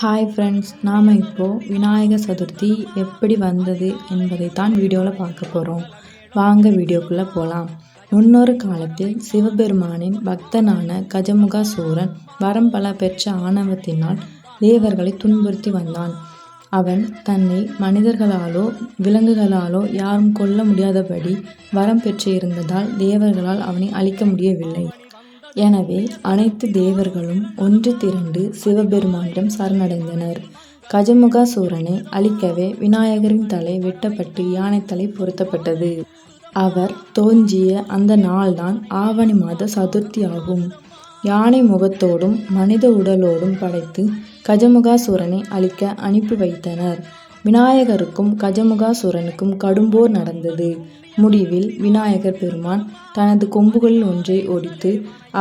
Hi friends, நாம் இப்போது விநாயகர் சதுர்த்தி எப்படி வந்தது என்பதை தான் வீடியோவில் பார்க்க போகிறோம். வாங்க வீடியோக்குள்ளே போகலாம். முன்னொரு காலத்தில் சிவபெருமானின் பக்தனான கஜமுகாசூரன் வரம் பல பெற்ற ஆணவத்தினால் தேவர்களை துன்புறுத்தி வந்தான். அவன் தன்னை மனிதர்களாலோ விலங்குகளாலோ யாரும் கொல்ல முடியாதபடி வரம் பெற்று இருந்ததால் தேவர்களால் அவனை அழிக்க முடியவில்லை. எனவே அனைத்து தேவர்களும் ஒன்று திரண்டு சிவபெருமானிடம் சரணடைந்தனர். கஜமுகாசூரனை அழிக்கவே விநாயகரின் தலை வெட்டப்பட்டு யானை தலை பொருத்தப்பட்டது. அவர் தோன்றிய அந்த நாள்தான் ஆவணி மாத சதுர்த்தி ஆகும். யானை முகத்தோடும் மனித உடலோடும் படைத்து கஜமுகாசூரனை அழிக்க அனுப்பி வைத்தனர். விநாயகருக்கும் கஜமுகாசூரனுக்கும் கடும்போர் நடந்தது. முடிவில் விநாயகர் பெருமான் தனது கொம்புகளில் ஒன்றை ஒடித்து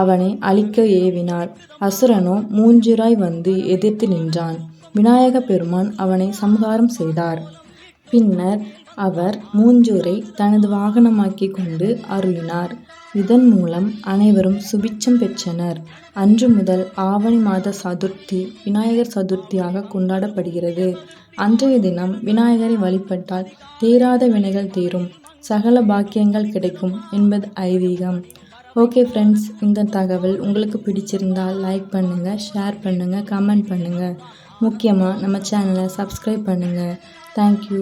அவனை அழிக்க ஏவினார். அசுரனோ மூஞ்சுராய் வந்து எதிர்த்து நின்றான். விநாயக பெருமான் அவனை சம்ஹாரம் செய்தார். பின்னர் அவர் மூஞ்சூரை தனது வாகனமாக்கி கொண்டு அருளினார். இதன் மூலம் அனைவரும் சுபிட்சம் பெற்றனர். அன்று முதல் ஆவணி மாத சதுர்த்தி விநாயகர் சதுர்த்தியாக கொண்டாடப்படுகிறது. அன்றைய தினம் விநாயகரை வழிபட்டால் தீராத வினைகள் தீரும், சகல பாக்கியங்கள் கிடைக்கும் என்பது ஐதீகம். ஓகே ஃப்ரெண்ட்ஸ், இந்த தகவல் உங்களுக்கு பிடிச்சிருந்தால் லைக் பண்ணுங்கள், ஷேர் பண்ணுங்கள், கமெண்ட் பண்ணுங்கள். முக்கியமாக நம்ம சேனலை சப்ஸ்கிரைப் பண்ணுங்கள். தேங்க்யூ.